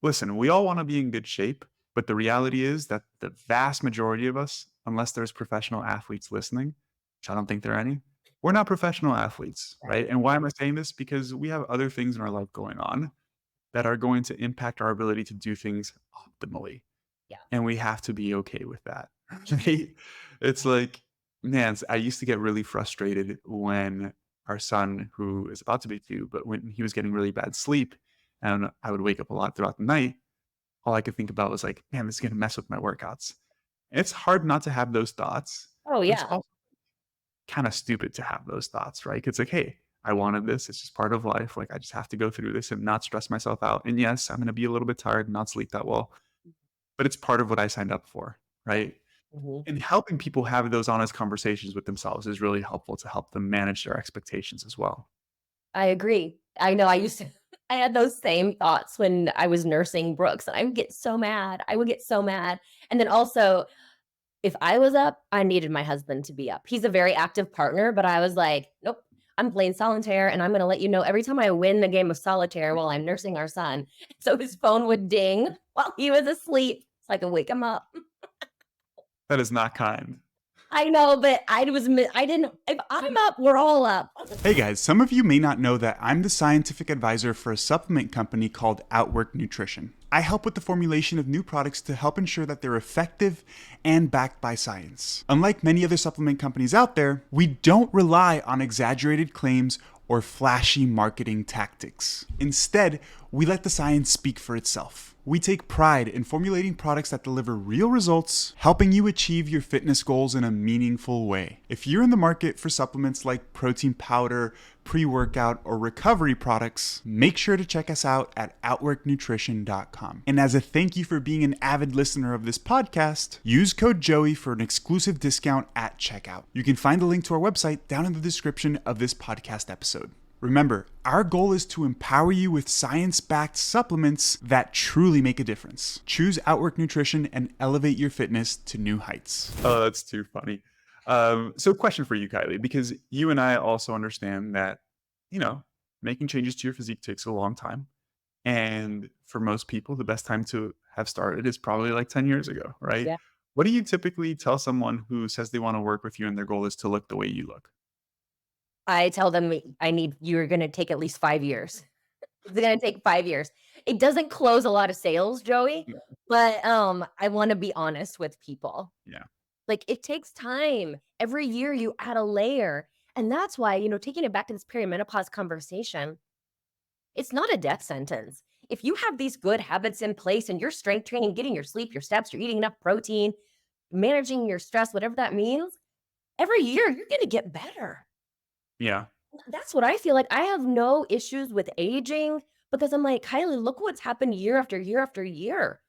listen, we all want to be in good shape, but the reality is that the vast majority of us, unless there's professional athletes listening, which I don't think there are any, we're not professional athletes, right? Right. And why am I saying this? Because we have other things in our life going on that are going to impact our ability to do things optimally. Yeah. And we have to be okay with that. Right? It's like, man, I used to get really frustrated when our son, who is about to be 2, but when he was getting really bad sleep and I would wake up a lot throughout the night, all I could think about was like, man, this is going to mess with my workouts. And it's hard not to have those thoughts, Oh but it's yeah. also kind of stupid to have those thoughts, right? It's like, hey, I wanted this. It's just part of life. Like, I just have to go through this and not stress myself out. And yes, I'm going to be a little bit tired and not sleep that well, but it's part of what I signed up for, Yeah. right? Mhm. And helping people have those honest conversations with themselves is really helpful to help them manage their expectations as well. I agree. I know I used to I had those same thoughts when I was nursing Brooks, and I would get so mad. I would get so mad. And then also, if I was up, I needed my husband to be up. He's a very active partner, but I was like, "Nope, I'm playing solitaire, and I'm gonna let you know every time I win the game of solitaire while I'm nursing our son." So his phone would ding while he was asleep, so I could wake him up. That is not kind. I know, but I didn't if I'm up, we're all up. Hey guys, some of you may not know that I'm the scientific advisor for a supplement company called Outwork Nutrition. I help with the formulation of new products to help ensure that they're effective and backed by science. Unlike many other supplement companies out there, we don't rely on exaggerated claims or flashy marketing tactics. Instead, we let the science speak for itself. We take pride in formulating products that deliver real results, helping you achieve your fitness goals in a meaningful way. If you're in the market for supplements like protein powder, pre-workout, or recovery products, make sure to check us out at outworknutrition.com. And as a thank you for being an avid listener of this podcast, use code Joey for an exclusive discount at checkout. You can find the link to our website down in the description of this podcast episode. Remember, our goal is to empower you with science-backed supplements that truly make a difference. Choose Outwork Nutrition and elevate your fitness to new heights. Oh, that's too funny. So question for you, Kylie, because you and I also understand that, you know, making changes to your physique takes a long time. And for most people, the best time to have started is probably like 10 years ago, right? Yeah. What do you typically tell someone who says they want to work with you and their goal is to look the way you look? I tell them you're gonna take at least 5 years. It's gonna take 5 years. It doesn't close a lot of sales, Joey, Yeah. but, I wanna be honest with people. Yeah. Like, it takes time. Every year you add a layer, and that's why, taking it back to this perimenopause conversation, it's not a death sentence. If you have these good habits in place and you're strength training, getting your sleep, your steps, you're eating enough protein, managing your stress, whatever that means, every year you're gonna get better. Yeah. That's what I feel like. I have no issues with aging because I'm like, "Kylie, look what's happened year after year after year."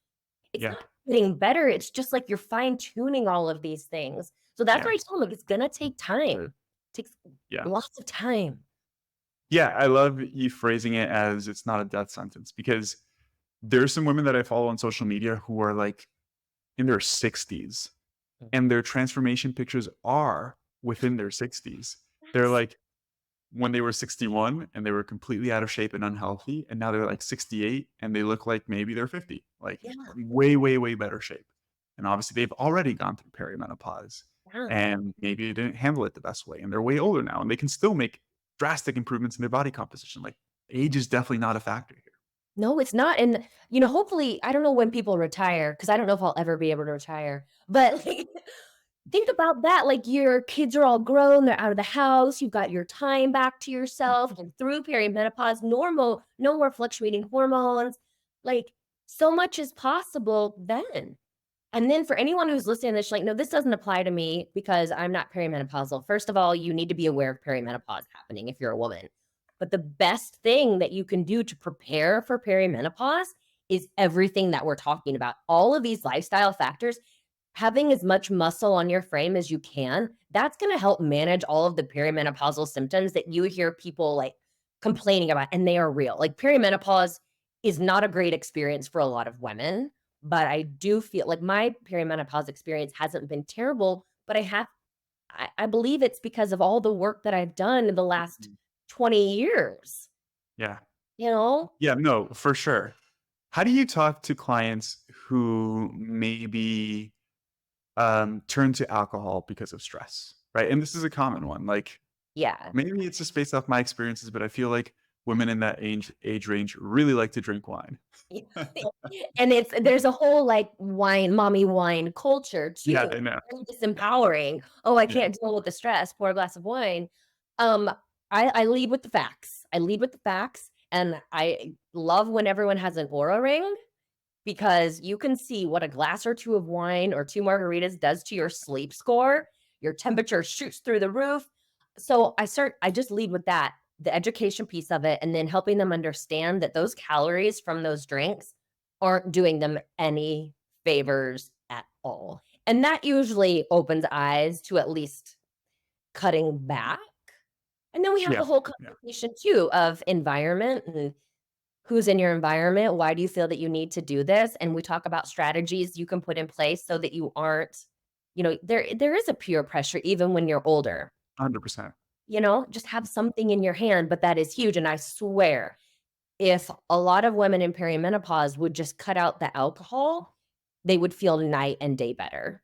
It's Yeah. not getting better, it's just like you're fine tuning all of these things. So that's Yeah. what I told him, it's gonna take time. Takes Yeah. lots of time. Yeah. I love you phrasing it as it's not a death sentence because there's some women that I follow on social media who are like in their 60s Mm. and their transformation pictures are within their 60s. They're Yes. like when they were 61 and they were completely out of shape and unhealthy, and now they're like 68 and they look like maybe they're 50, like Yeah, way, way, way better shape. And obviously, they've already gone through perimenopause yeah. and maybe they didn't handle it the best way. And they're way older now and they can still make drastic improvements in their body composition. Like, age is definitely not a factor here. No, it's not, and, hopefully I don't know when people retire because I don't know if I'll ever be able to retire, but, like, think about that, like, your kids are all grown, they're out of the house, you've got your time back to yourself, and through perimenopause, normal, no more fluctuating hormones, like, so much is possible then. And then for anyone who's listening to this, like, "No, this doesn't apply to me because I'm not perimenopausal." First of all, you need to be aware of perimenopause happening if you're a woman. But the best thing that you can do to prepare for perimenopause is everything that we're talking about. All of these lifestyle factors, having as much muscle on your frame as you can, that's gonna help manage all of the perimenopausal symptoms that you hear people, like, complaining about, and they are real. Like, perimenopause is not a great experience for a lot of women, but I do feel like my perimenopause experience hasn't been terrible, but I believe it's because of all the work that I've done in the last Mhm. 20 years, Yeah. you know? Yeah. No, for sure. How do you talk to clients who maybe turn to alcohol because of stress? Right. And this is a common one. Like, Yeah. maybe it's just based off my experiences, but I feel like women in that age range really like to drink wine. Yeah. And there's a whole, like, wine mommy wine culture Yeah, too. I know. Very disempowering. "Oh, I Yeah. can't deal with the stress, pour a glass of wine." Um, I lead with the facts. I lead with the facts, and I love when everyone has an aura ring because you can see what a glass or 2 of wine or 2 margaritas does to your sleep score. Your temperature shoots through the roof. So I just lead with that, the education piece of it, and then helping them understand that those calories from those drinks aren't doing them any favors at all. And that usually opens eyes to at least cutting back. And then we have Yeah. the whole Yeah. conversation too of environment and who's in your environment? Why do you feel that you need to do this? And we talk about strategies you can put in place so that you aren't, there is a peer pressure even when you're older. 100%. Just have something in your hand, but that is huge. And I swear, if a lot of women in perimenopause would just cut out the alcohol, they would feel night and day better.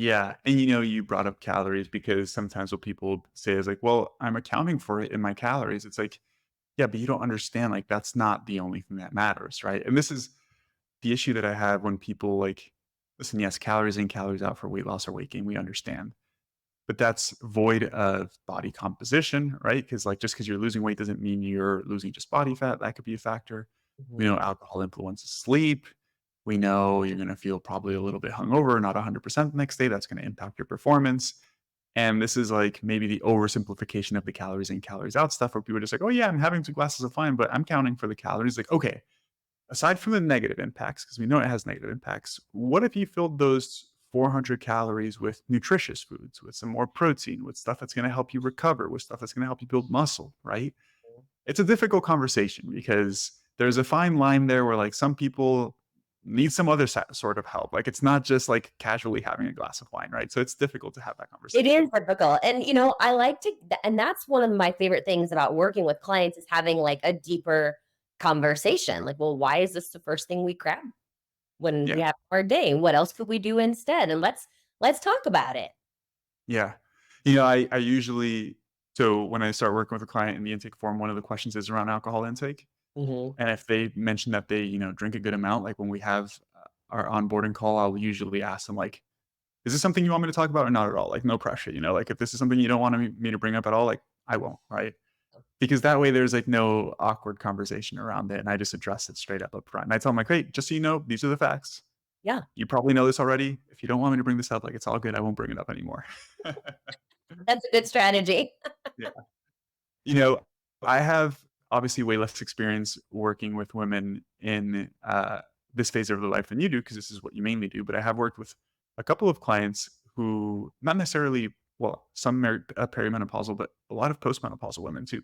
Yeah, and, you brought up calories because sometimes what people say is like, "Well, I'm accounting for it in my calories." It's like, yeah, but you don't understand, like, that's not the only thing that matters, right? And this is the issue that I have when people, like, listen, yes, calories in, calories out for weight loss or weight gain, we understand. But that's void of body composition, right? Because like just because you're losing weight doesn't mean you're losing just body fat. That could be a factor. We Mhm. know alcohol influences sleep. We know you're going to feel probably a little bit hungover, not 100% the next day. That's going to impact your performance. And this is like maybe the oversimplification of the calories in, calories out stuff where people are just like, oh, yeah, I'm having 2 glasses of wine, but I'm counting for the calories. Like, okay, aside from the negative impacts, because we know it has negative impacts, what if you filled those 400 calories with nutritious foods, with some more protein, with stuff that's going to help you recover, with stuff that's going to help you build muscle, right? It's a difficult conversation because there's a fine line there where like some people need some other sort of help. Like it's not just like casually having a glass of wine, right? So it's difficult to have that It conversation. is difficult. And, I like to, and that's one of my favorite things about working with clients is having like a deeper conversation. Like, well, why is this the first thing we grab when we Yeah. have our day? What else could we do instead? And let's talk about it. Yeah. I usually, so when I start working with a client in the intake form, one of the questions is around alcohol intake. Mhm. And if they mention that they, drink a good amount, like when we have our onboarding call, I'll usually ask them like, "Is this something you want me to talk about or not at all?" Like no pressure, like if this is something you don't want me to bring up at all, like I won't, right? Because that way there's like no awkward conversation around it, and I just address it straight up front. And I tell them like, "Hey, just so you know, these are the facts. Yeah, You probably know this already. If you don't want me to bring this up, like it's all good. I won't bring it up anymore." that's a good strategy. Yeah. You know, I have obviously way less experience working with women in this phase of their life than you do, because this is what you mainly do. But I have worked with a couple of clients who not necessarily, well, some perimenopausal, but a lot of postmenopausal women too.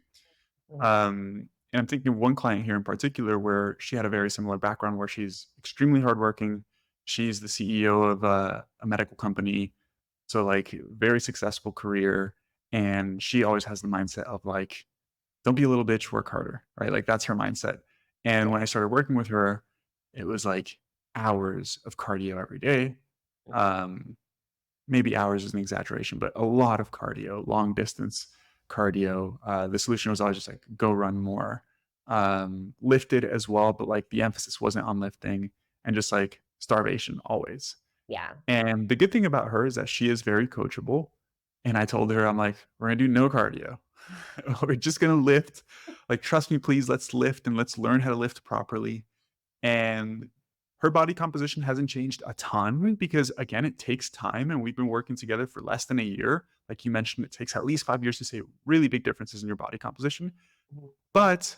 Mhm. And I'm thinking of one client here in particular where she had a very similar background where she's extremely hardworking. She's the CEO of a medical company. So, like, very successful career. And she always has the mindset of, like, don't be a little bitch, work harder, right? Like, that's her mindset. And Yeah. when I started working with her, it was like hours of cardio every day. Um, Maybe hours is an exaggeration, but a lot of cardio, long distance cardio. The solution was always just like go run more. Lifted as well, but like the emphasis wasn't on lifting and just like starvation always. Yeah. And the good thing about her is that she is very coachable. And I told her, I'm like, we're gonna do no cardio. We're just gonna lift. Like, trust me, please, let's lift and let's learn how to lift properly. And her body composition hasn't changed a ton because, again, it takes time, and we've been working together for less than a year. Like you mentioned, it takes at least 5 years to see really big differences in your body composition, Mhm. but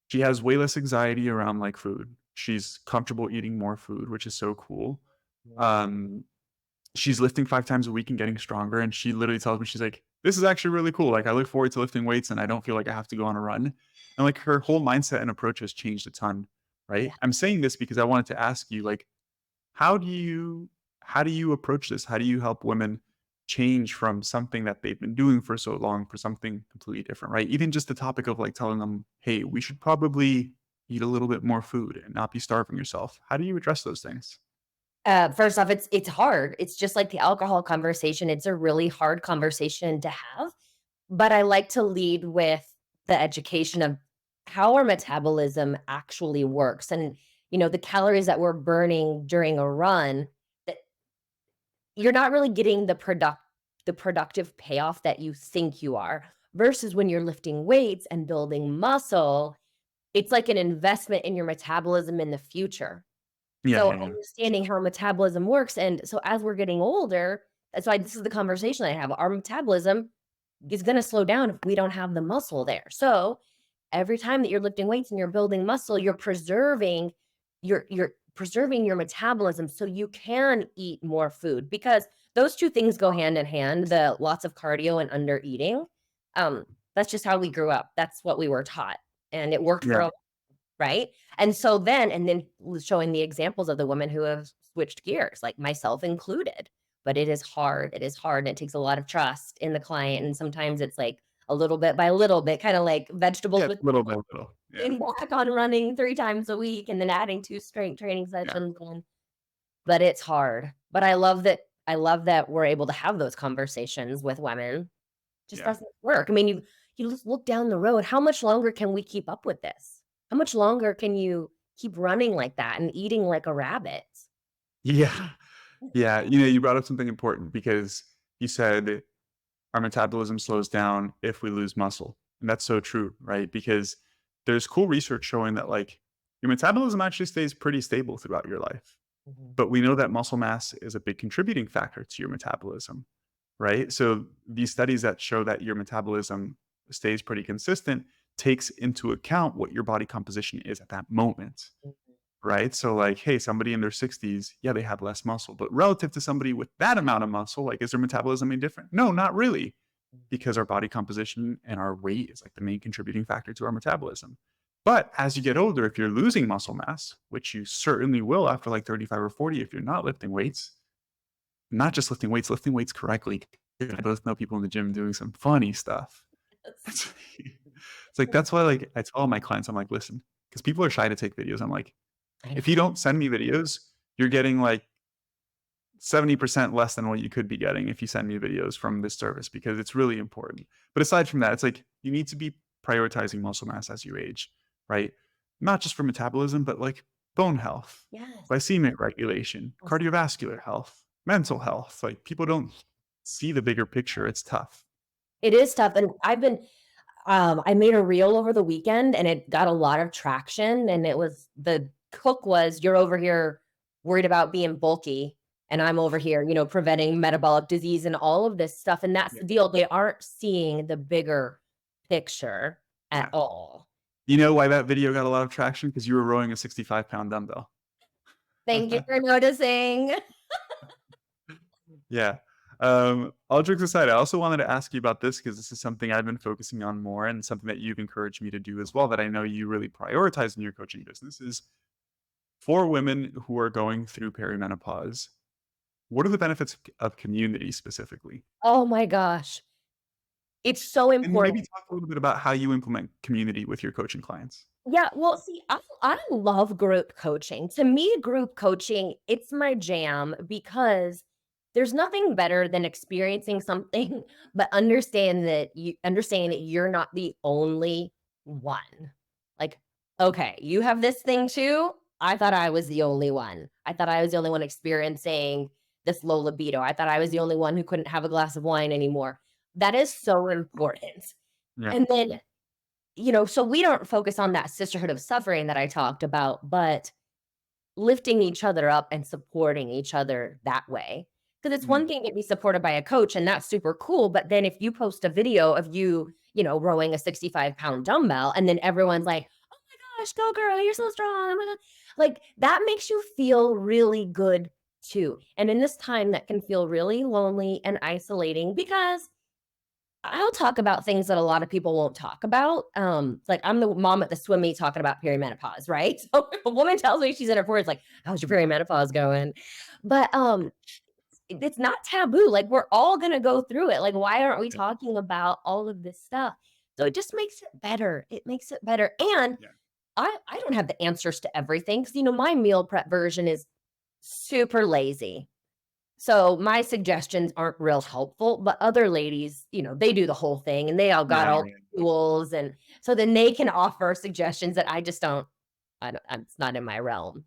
she has way less anxiety around, like, food. She's comfortable eating more food, which is so cool. Um, she's lifting 5 times a week and getting stronger, and she literally tells me, she's like, "This is actually really cool. Like, I look forward to lifting weights, and I don't feel like I have to go on a run." And, like, her whole mindset and approach has changed a ton, Yeah. right? I'm saying this because I wanted to ask you, like, how do you how do you approach this? How do you help women change from something that they've been doing for so long for something completely different, right? Even just the topic of, like, telling them, "Hey, we should probably eat a little bit more food and not be starving yourself." How do you address those things? First off, it's hard. It's just like the alcohol conversation. It's a really hard conversation to have, but I like to lead with the education of how our metabolism actually works, and the calories that we're burning during a run, that you're not really getting the productive payoff that you think you are, versus when you're lifting weights and building muscle, it's like an investment in your metabolism in the future. Yeah, So yeah, yeah. understanding how metabolism works, and so as we're getting older, that's why this is the conversation I have. Our metabolism is gonna slow down if we don't have the muscle there. So every time that you're lifting weights and you're building muscle, you're preserving your metabolism so you can eat more food, because those two things go hand in hand, the lots of cardio and under eating. Um, that's just how we grew up. That's what we were taught, and it worked for Yeah. a right? And then showing the examples of the women who have switched gears, like myself included. But it is hard. It is hard, and it takes a lot of trust in the client, and sometimes it's like a little bit by little bit, kinda like vegetables Yeah, with little by little. Yeah, getting back on running 3 times a week and then adding 2 strength training yeah, sessions in. But it's hard. But I love that we're able to have those conversations with women. Just yeah. doesn't work. I mean, you just look down the road, how much longer can we keep up with this? How much longer can you keep running like that and eating like a rabbit? Yeah. Yeah, you brought up something important because you said our metabolism slows down if we lose muscle. And that's so true, right? Because there's cool research showing that, like, your metabolism actually stays pretty stable throughout your life. Mhm, But we know that muscle mass is a big contributing factor to your metabolism, right? So these studies that show that your metabolism stays pretty consistent takes into account what your body composition is at that moment, mhm, right? So, like, hey, somebody in their 60s, yeah, they have less muscle, but relative to somebody with that amount of muscle, like, is their metabolism any different? No, not really, because our body composition and our weight is like the main contributing factor to our metabolism. But as you get older, if you're losing muscle mass, which you certainly will after like 35 or 40, if you're not lifting weights, not just lifting weights correctly. I both know people in the gym doing some funny stuff. yes. It's like, that's why, like, I tell all my clients, I'm like, listen, because people are shy to take videos. I'm like, I know. if you don't send me videos, you're getting like 70% less than what you could be getting if you send me videos from this service because it's really important. But aside from that, it's like you need to be prioritizing muscle mass as you age, right? Not just for metabolism, but like bone health, Yes. glycemic regulation, Yes. cardiovascular health, mental health. Like, people don't see the bigger picture. It's tough. It is tough, and I made a reel over the weekend, and it got a lot of traction, and the hook was, "You're over here worried about being bulky, and I'm over here, preventing metabolic disease and all of this stuff," and that's Yeah. the deal. They aren't seeing the bigger picture at Yeah. all. You know why that video got a lot of traction? Because you were rowing a 65-pound dumbbell. Thank you for noticing. Yeah. All jokes aside, I also wanted to ask you about this because this is something I've been focusing on more and something that you've encouraged me to do as well that I know you really prioritize in your coaching business is for women who are going through perimenopause, what are the benefits of community specifically? Oh my gosh. It's so And important. maybe talk a little bit about how you implement community with your coaching clients. Yeah, well, see, I love group coaching. To me, group coaching, it's my jam because there's nothing better than experiencing something, but understanding that you're not the only one. Like, okay, you have this thing too. I thought I was the only one. I thought I was the only one experiencing this low libido. I thought I was the only one who couldn't have a glass of wine anymore. That is so important. Yeah. And then so we don't focus on that sisterhood of suffering that I talked about, but lifting each other up and supporting each other that way. Because it's Mhm. one thing to be supported by a coach, and that's super cool. But then if you post a video of rowing a 65-pound dumbbell, and then everyone's like, oh my gosh, go girl, you're so strong. Oh my God. Like that makes you feel really good too. And in this time that can feel really lonely and isolating because I'll talk about things that a lot of people won't talk about. Like I'm the mom at the swim meet talking about perimenopause, right? So if a woman tells me she's in her 40s, like, how's your perimenopause going? But it's not taboo. Like we're all gonna go through it. Like, why aren't we Yeah. talking about all of this stuff? So it just makes it better. It makes it better. And Yeah. I don't have the answers to everything. Cause my meal prep version is super lazy. So my suggestions aren't real helpful, but other ladies, they do the whole thing and they all got Right. all the tools. And so then they can offer suggestions that I just don't, it's not in my realm.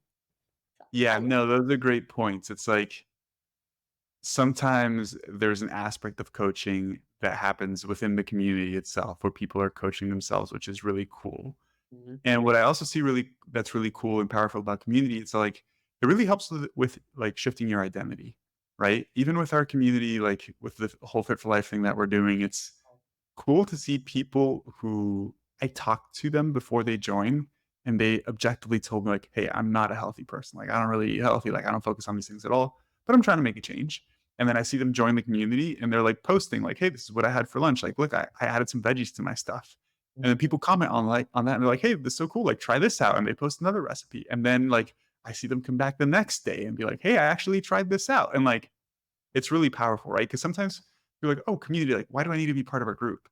So Yeah, I no, those are great points. It's like sometimes there's an aspect of coaching that happens within the community itself where people are coaching themselves, which is really cool. Mhm. And what I also see that's really cool and powerful about community, it's like it really helps with like shifting your identity, right? Even with our community, like with the whole Fit for Life thing that we're doing, it's cool to see people who I talked to them before they join and they objectively told me like, "Hey, I'm not a healthy person. Like I don't really eat healthy. Like I don't focus on these things at all, but I'm trying to make a change." And then I see them join the community and they're like posting like, "Hey, this is what I had for lunch. Like, look, I added some veggies to my stuff." And then people comment on that and they're like, "Hey, this is so cool. Like try this out." And they post another recipe. And then like I see them come back the next day and be like, "Hey, I actually tried this out." And like it's really powerful, right? Because sometimes you're like, "Oh, community, like why do I need to be part of a group?"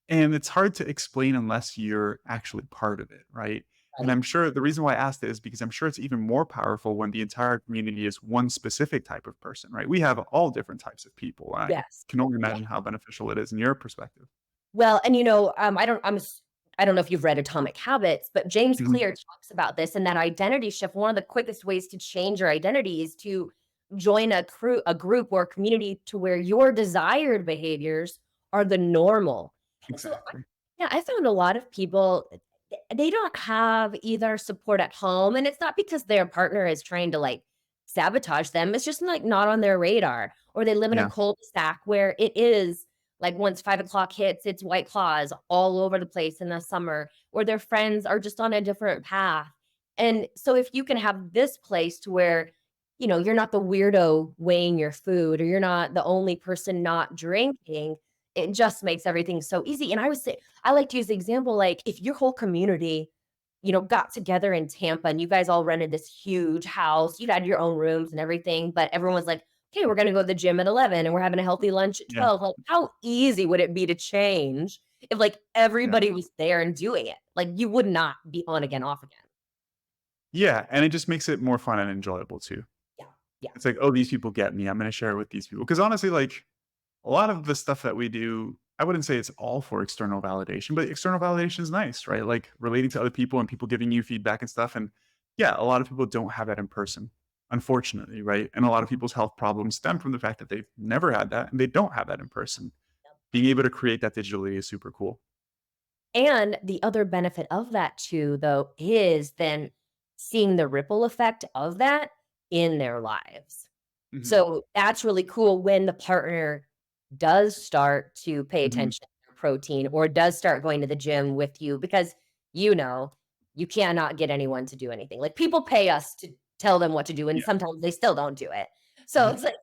And it's hard to explain unless you're actually part of it, right? And Right. I'm sure the reason why I asked it is because I'm sure it's even more powerful when the entire community is one specific type of person, right? We have all different types of people. I Yes. can only Yeah. imagine how beneficial it is in your perspective. Well, and I don't know if you've read Atomic Habits, but James Mhm. Clear talks about this and that identity shift. One of the quickest ways to change your identity is to join a group or community to where your desired behaviors are the normal. And so, Exactly. yeah, I found a lot of people they don't have either support at home, and it's not because their partner is trying to like sabotage them. It's just like not on their radar, or they live in a Yeah. cul-de-sac where it is like once 5 o'clock hits, it's White Claws all over the place in the summer, or their friends are just on a different path. And so if you can have this place to where, you're not the weirdo weighing your food, or you're not the only person not drinking, it just makes everything so easy. And I like to use the example, like if your whole community, got together in Tampa and you guys all rented this huge house, you had your own rooms and everything, but everyone was like, okay, we're gonna go to the gym at 11 and we're having a healthy lunch at Yeah. 12. Like, how easy would it be to change if like Yeah. everybody was there and doing it? Like you would not be on again, off again. Yeah. And it just makes it more fun and enjoyable too. Yeah. Yeah. It's like, oh, these people get me. I'm going to share it with these people. Because honestly, like a lot of the stuff that we do, I wouldn't say it's all for external validation, but external validation is nice, right? Like relating to other people and people giving you feedback and stuff. And yeah, a lot of people don't have that in person, unfortunately, right? And a lot of people's health problems stem from the fact that they've never had that and they don't have that in person. Being able to create that digitally is super cool. And the other benefit of that too, though, is then seeing the ripple effect of that in their lives. Hmm. So that's really cool when the partner does start to pay Hmm. attention to their protein or does start going to the gym with you because you know you cannot get anyone to do anything. Like people pay us to tell them what to do, and Yeah. sometimes they still don't do it. So it's like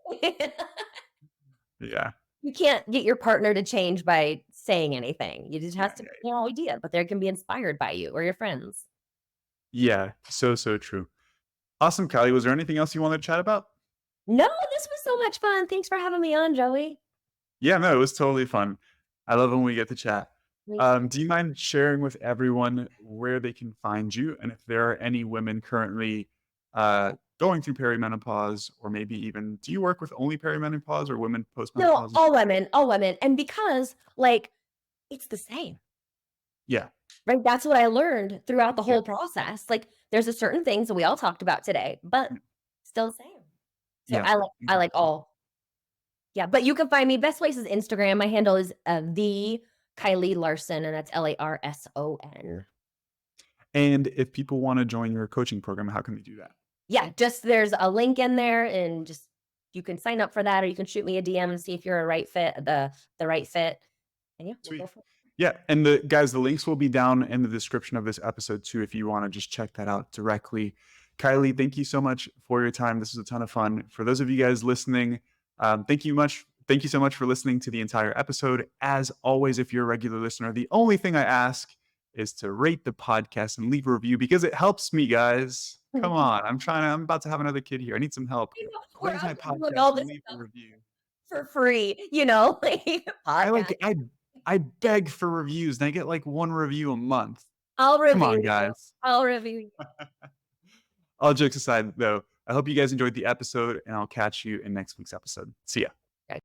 Yeah. You can't get your partner to change by saying anything. You just has Yeah, to be yeah. their idea, but they can be inspired by you or your friends. Yeah, so, so true. Awesome, Kylie. Was there anything else you wanted to chat about? No, this was so much fun. Thanks for having me on, Joey. Yeah, no, it was totally fun. I love when we get to chat. Me too. Do you mind sharing with everyone where they can find you and if there are any women currently going through perimenopause, or maybe even do you work with only perimenopause or women No, postmenopause as all well? women, all women. And because like it's the same, Yeah, right? That's what I learned throughout the yeah, whole process. Like there's a certain things that we all talked about today, but still the same. So yeah, I like exactly. all. Yeah, but you can find me best place is Instagram. My handle is the Kylie Larson, and that's Larson. And if people want to join your coaching program, how can they do that? Yeah, just there's a link in there, and just you can sign up for that, or you can shoot me a DM and see if you're a right fit, the right fit, and yeah, we'll Sweet. go for it. Yeah, and the guys, the links will be down in the description of this episode too, if you want to just check that out directly. Kylie, thank you so much for your time. This was a ton of fun. For those of you guys listening, thank you much. Thank you so much for listening to the entire episode. As always, if you're a regular listener, the only thing I ask is to rate the podcast and leave a review because it helps me, guys. Come on, I'm about to have another kid here. I need some help. I know, we're Rate my out here doing podcast all and this leave a stuff review. for free, like I podcast. like I beg for reviews and I get like one review a month. I'll Come review on, you. guys. I'll review you. All jokes aside, though, I hope you guys enjoyed the episode and I'll catch you in next week's episode. See ya.